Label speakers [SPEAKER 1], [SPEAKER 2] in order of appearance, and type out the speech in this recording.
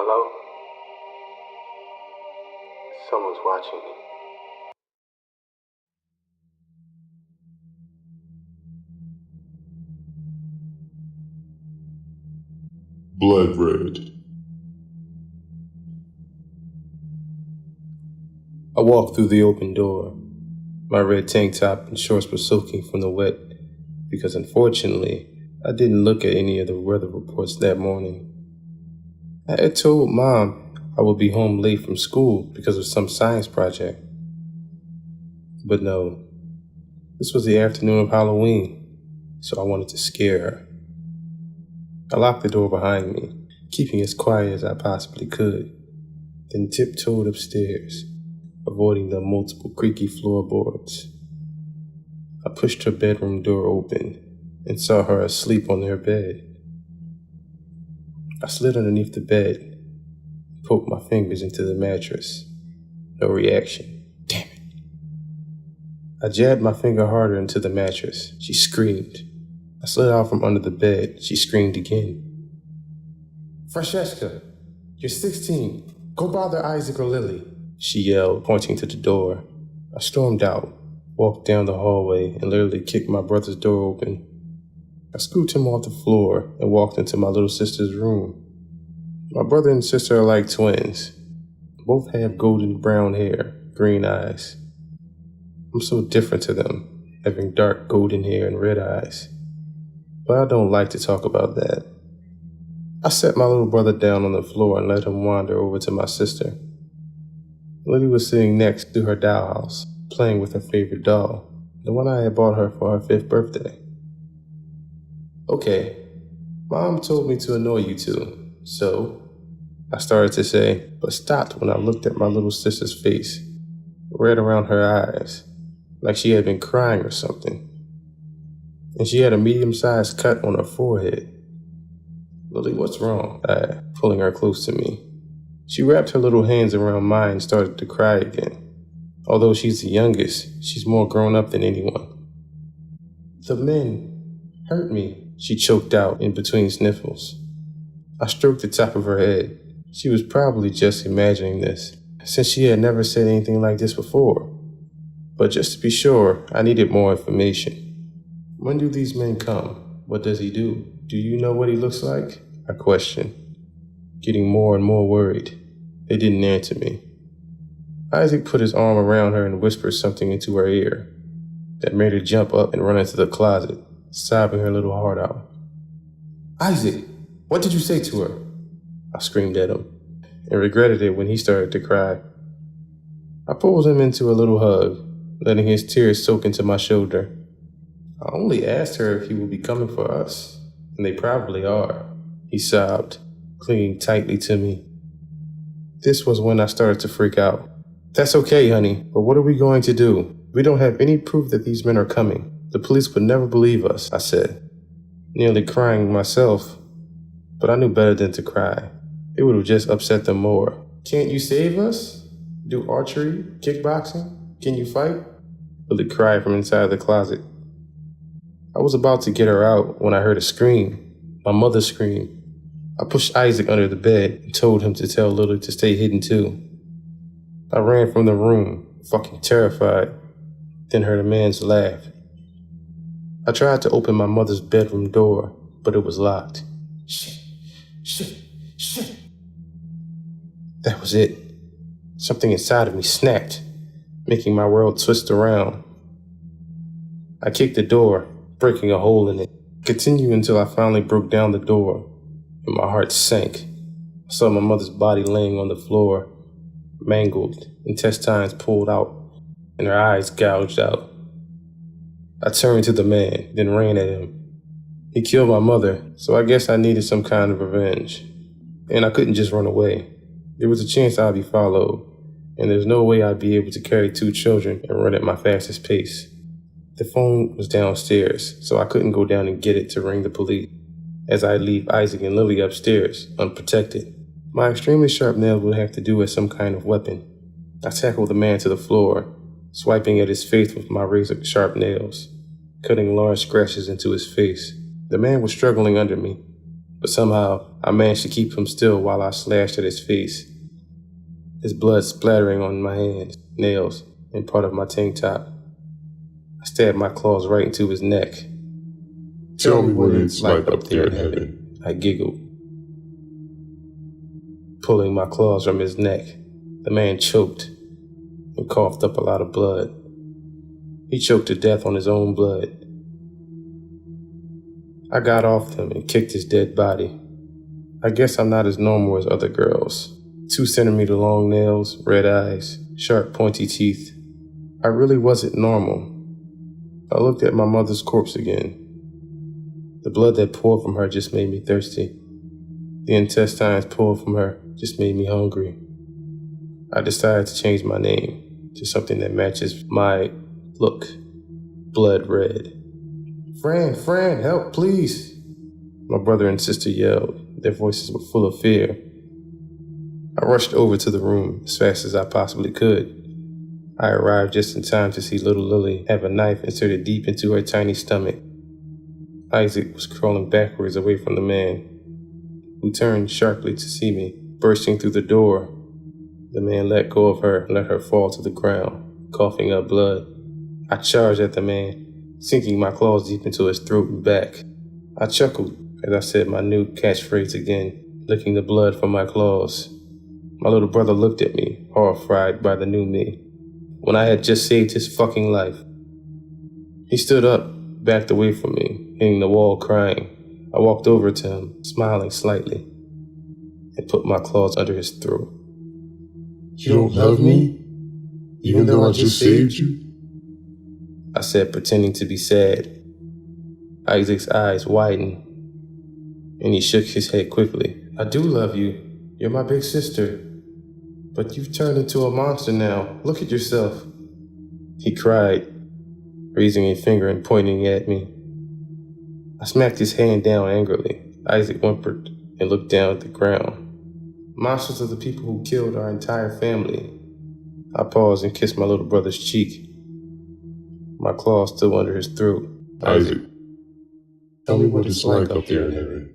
[SPEAKER 1] Hello? Someone's watching me.
[SPEAKER 2] Blood red.
[SPEAKER 1] I walked through the open door. My red tank top and shorts were soaking from the wet because unfortunately, I didn't look at any of the weather reports that morning. I had told Mom I would be home late from school because of some science project. But no, this was the afternoon of Halloween, so I wanted to scare her. I locked the door behind me, keeping as quiet as I possibly could, then tiptoed upstairs, avoiding the multiple creaky floorboards. I pushed her bedroom door open and saw her asleep on her bed. I slid underneath the bed and poked my fingers into the mattress. No reaction. Damn it. I jabbed my finger harder into the mattress. She screamed. I slid out from under the bed. She screamed again. Francesca, you're 16. Go bother Isaac or Lily, she yelled, pointing to the door. I stormed out, walked down the hallway, and literally kicked my brother's door open. I scooped him off the floor and walked into my little sister's room. My brother and sister are like twins. Both have golden brown hair, green eyes. I'm so different to them, having dark golden hair and red eyes. But I don't like to talk about that. I set my little brother down on the floor and let him wander over to my sister. Lily was sitting next to her dollhouse, playing with her favorite doll, the one I had bought her for her 5th birthday. Okay, Mom told me to annoy you two, so I started to say, but stopped when I looked at my little sister's face, red around her eyes, like she had been crying or something. And she had a medium-sized cut on her forehead. Lily, what's wrong? I asked, pulling her close to me. She wrapped her little hands around mine and started to cry again. Although she's the youngest, she's more grown up than anyone. The men hurt me, she choked out in between sniffles. I stroked the top of her head. She was probably just imagining this, since she had never said anything like this before. But just to be sure, I needed more information. When do these men come? What does he do? Do you know what he looks like? I questioned, getting more and more worried. They didn't answer me. Isaac put his arm around her and whispered something into her ear that made her jump up and run into the closet, sobbing her little heart out. Isaac, what did you say to her? I screamed at him and regretted it when he started to cry. I pulled him into a little hug, letting his tears soak into my shoulder. I only asked her if he would be coming for us, and they probably are, he sobbed, clinging tightly to me. This was when I started to freak out. That's okay, honey, but what are we going to do? We don't have any proof that these men are coming. The police would never believe us, I said, nearly crying myself, but I knew better than to cry. It would have just upset them more. Can't you save us? Do archery? Kickboxing? Can you fight? Lily cried from inside the closet. I was about to get her out when I heard a scream, my mother's scream. I pushed Isaac under the bed and told him to tell Lily to stay hidden too. I ran from the room, fucking terrified, then heard a man's laugh. I tried to open my mother's bedroom door, but it was locked. Shit. That was it. Something inside of me snapped, making my world twist around. I kicked the door, breaking a hole in it. Continued until I finally broke down the door, and my heart sank. I saw my mother's body laying on the floor, mangled, intestines pulled out, and her eyes gouged out. I turned to the man, then ran at him. He killed my mother, so I guess I needed some kind of revenge. And I couldn't just run away. There was a chance I'd be followed, and there's no way I'd be able to carry 2 children and run at my fastest pace. The phone was downstairs, so I couldn't go down and get it to ring the police, as I'd leave Isaac and Lily upstairs, unprotected. My extremely sharp nails would have to do as some kind of weapon. I tackled the man to the floor, swiping at his face with my razor-sharp nails, cutting large scratches into his face. The man was struggling under me, but somehow I managed to keep him still while I slashed at his face, his blood splattering on my hands, nails, and part of my tank top. I stabbed my claws right into his neck.
[SPEAKER 2] Tell me what it's like up there in heaven.
[SPEAKER 1] I giggled, pulling my claws from his neck. The man choked and coughed up a lot of blood. He choked to death on his own blood. I got off him and kicked his dead body. I guess I'm not as normal as other girls. 2-centimeter long nails, red eyes, sharp pointy teeth. I really wasn't normal. I looked at my mother's corpse again. The blood that poured from her just made me thirsty. The intestines pulled from her just made me hungry. I decided to change my name to something that matches my look. Blood red. Fran, help, please. My brother and sister yelled. Their voices were full of fear. I rushed over to the room as fast as I possibly could. I arrived just in time to see little Lily have a knife inserted deep into her tiny stomach. Isaac was crawling backwards away from the man, who turned sharply to see me, bursting through the door. The man let go of her and let her fall to the ground, coughing up blood. I charged at the man, sinking my claws deep into his throat and back. I chuckled as I said my new catchphrase again, licking the blood from my claws. My little brother looked at me, horrified by the new me, when I had just saved his fucking life. He stood up, backed away from me, hitting the wall crying. I walked over to him, smiling slightly, and put my claws under his throat.
[SPEAKER 2] You don't love me? Even though I just saved you?
[SPEAKER 1] I said, pretending to be sad. Isaac's eyes widened, and he shook his head quickly. I do love you. You're my big sister. But you've turned into a monster now. Look at yourself. He cried, raising a finger and pointing at me. I smacked his hand down angrily. Isaac whimpered and looked down at the ground. Monsters are the people who killed our entire family. I paused and kissed my little brother's cheek, my claws still under his throat.
[SPEAKER 2] Isaac, tell me what it's like up there in heaven.